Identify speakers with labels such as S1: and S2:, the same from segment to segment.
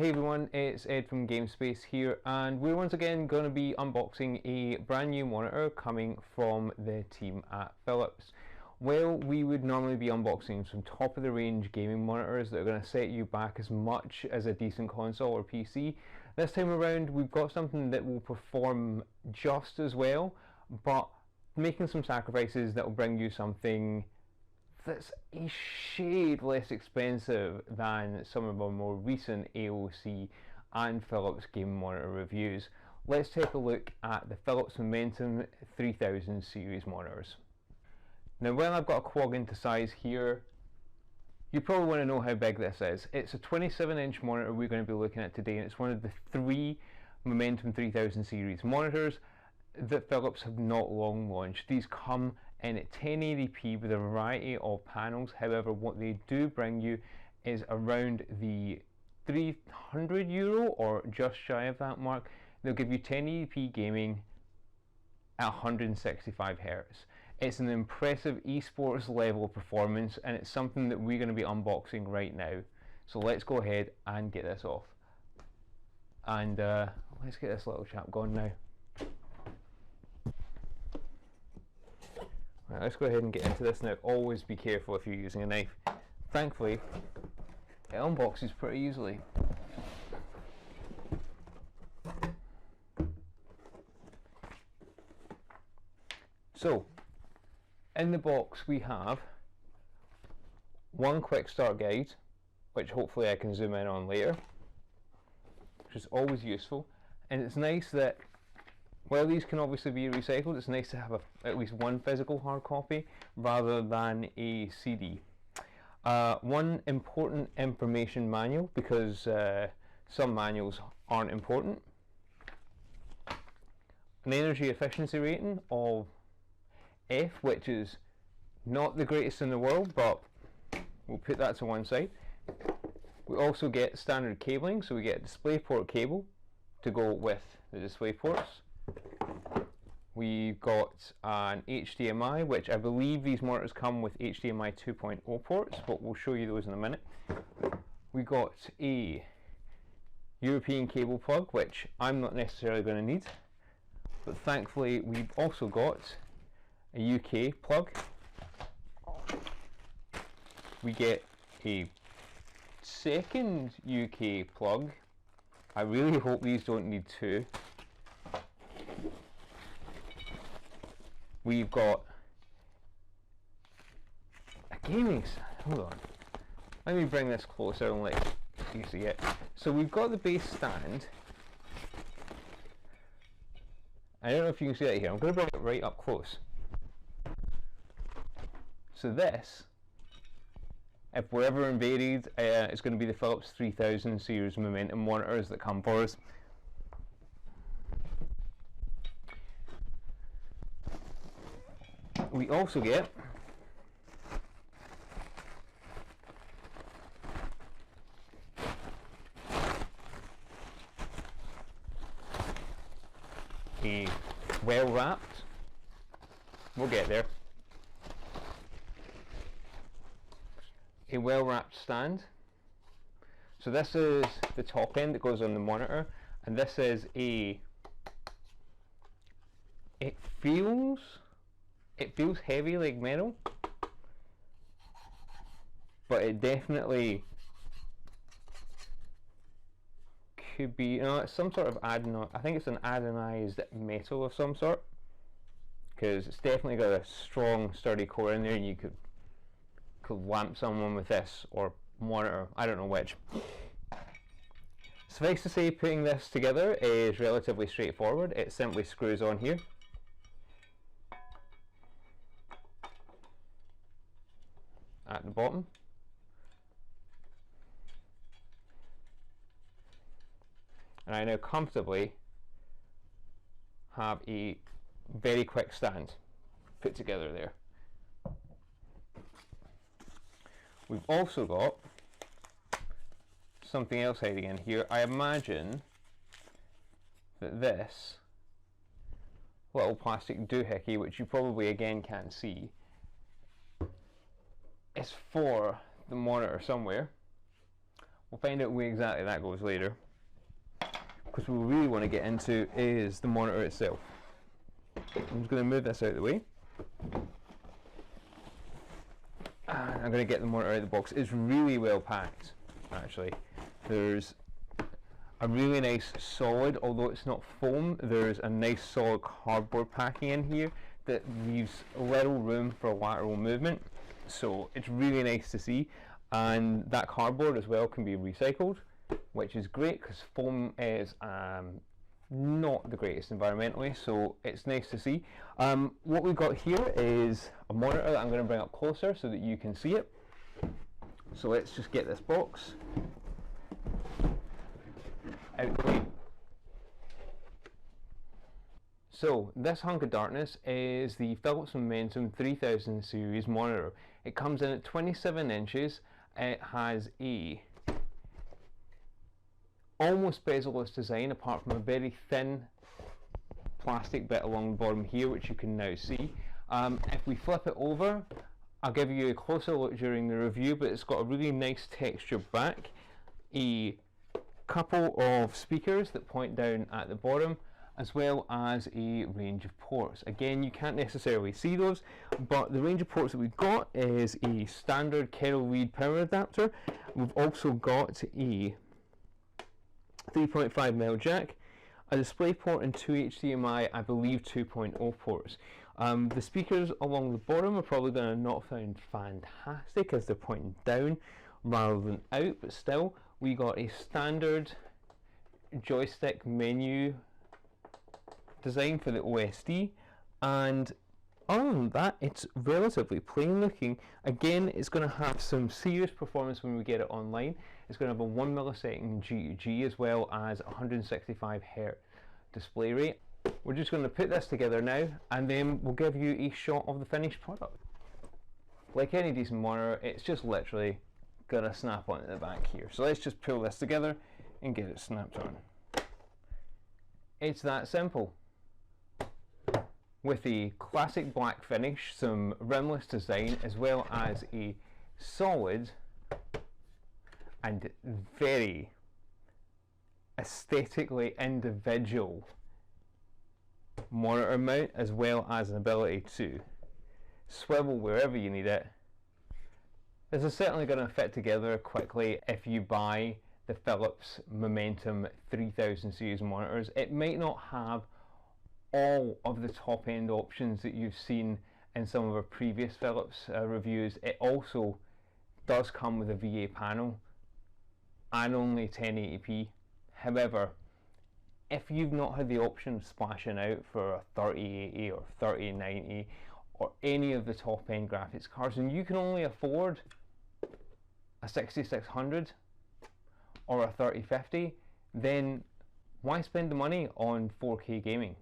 S1: Hey everyone, it's Ed from GameSpace here, and we're once again going to be unboxing a brand new monitor coming from the team at Philips. Well, we would normally be unboxing some top of the range gaming monitors that are going to set you back as much as a decent console or PC. This time around we've got something that will perform just as well, but making some sacrifices that will bring you something that's a shade less expensive than some of our more recent AOC and Philips gaming monitor reviews. Let's take a look at the Philips Momentum 3000 series monitors. Now, while I've got a quag into size here, you probably want to know how big this is. It's a 27-inch monitor we're going to be looking at today, and it's one of the 3 Momentum 3000 series monitors that Philips have not long launched. These come in at 1080p with a variety of panels. However, what they do bring you is around the €300 or just shy of that mark. They'll give you 1080p gaming at 165 Hz. It's an impressive esports level performance, and it's something that we're going to be unboxing right now. So let's go ahead and get this off. And let's get this little chap going now. Right, let's go ahead and get into this now. Always be careful if you're using a knife. Thankfully, it unboxes pretty easily. So, in the box we have one quick start guide, which hopefully I can zoom in on later, which is always useful. And it's nice that while these can obviously be recycled, it's nice to have at least one physical hard copy rather than a CD. One important information manual, because some manuals aren't important. An energy efficiency rating of F, which is not the greatest in the world, but we'll put that to one side. We also get standard cabling, so we get a DisplayPort cable to go with the display ports. We've got an HDMI, which I believe these monitors come with HDMI 2.0 ports, but we'll show you those in a minute. We got a European cable plug, which I'm not necessarily going to need, but thankfully we've also got a UK plug. We get a second UK plug. I really hope these don't need 2. We've got a gaming stand. Hold on. Let me bring this closer and let you see it. So we've got the base stand. I don't know if you can see that here. I'm going to bring it right up close. So this, if we're ever invaded, it's going to be the Philips 3000 series Momentum monitors that come for us. We also get a well-wrapped, we'll get there, a well-wrapped stand. So this is the top end that goes on the monitor, and this is it feels heavy like metal, but it definitely could be, it's some sort of I think it's an anodized metal of some sort, because it's definitely got a strong sturdy core in there, and you could lamp someone with this, or monitor, I don't know which. Suffice to say, putting this together is relatively straightforward. It simply screws on here. At the bottom, and I now comfortably have a very quick stand put together there. We've also got something else hiding in here. I imagine that this little plastic doohickey, which you probably again can't see, is for the monitor somewhere. We'll find out where exactly that goes later, because what we really want to get into is the monitor itself. I'm just going to move this out of the way. And I'm going to get the monitor out of the box. It's really well packed, actually. There's a really nice solid, although it's not foam, there's a nice solid cardboard packing in here that leaves little room for lateral movement. So it's really nice to see. And that cardboard as well can be recycled, which is great because foam is not the greatest environmentally, so it's nice to see. What we've got here is a monitor that I'm going to bring up closer so that you can see it. So let's just get this box out the way. So this hunk of darkness is the Philips Momentum 3000 series monitor. It comes in at 27 inches. It has a almost bezel-less design, apart from a very thin plastic bit along the bottom here, which you can now see. If we flip it over, I'll give you a closer look during the review, but it's got a really nice textured back, a couple of speakers that point down at the bottom, as well as a range of ports. Again, you can't necessarily see those, but the range of ports that we've got is a standard kettle lead power adapter. We've also got a 3.5mm jack, a display port, and two HDMI, I believe 2.0 ports. The speakers along the bottom are probably going to not sound fantastic as they're pointing down rather than out, but still, we got a standard joystick menu design for the OSD, and other than that, it's relatively plain looking. Again, it's going to have some serious performance when we get it online. It's going to have a 1 millisecond GUG as well as 165 Hz display rate. We're just going to put this together now, and then we'll give you a shot of the finished product. Like any decent monitor, it's just literally going to snap onto the back here. So let's just pull this together and get it snapped on. It's that simple. With a classic black finish, some rimless design, as well as a solid and very aesthetically individual monitor mount, as well as an ability to swivel wherever you need it. This is certainly going to fit together quickly if you buy the Philips Momentum 3000 series monitors. It might not have all of the top end options that you've seen in some of our previous Philips reviews. It also does come with a VA panel and only 1080p. However, if you've not had the option of splashing out for a 3080 or 3090 or any of the top end graphics cards, and you can only afford a 6600 or a 3050, then why spend the money on 4K gaming?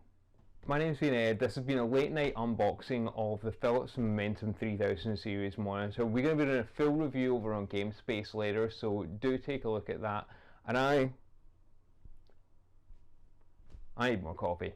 S1: My name's been Ed. This has been a late night unboxing of the Philips Momentum 3000 series monitor. We're going to be doing a full review over on GameSpace later, so do take a look at that. And I need more coffee.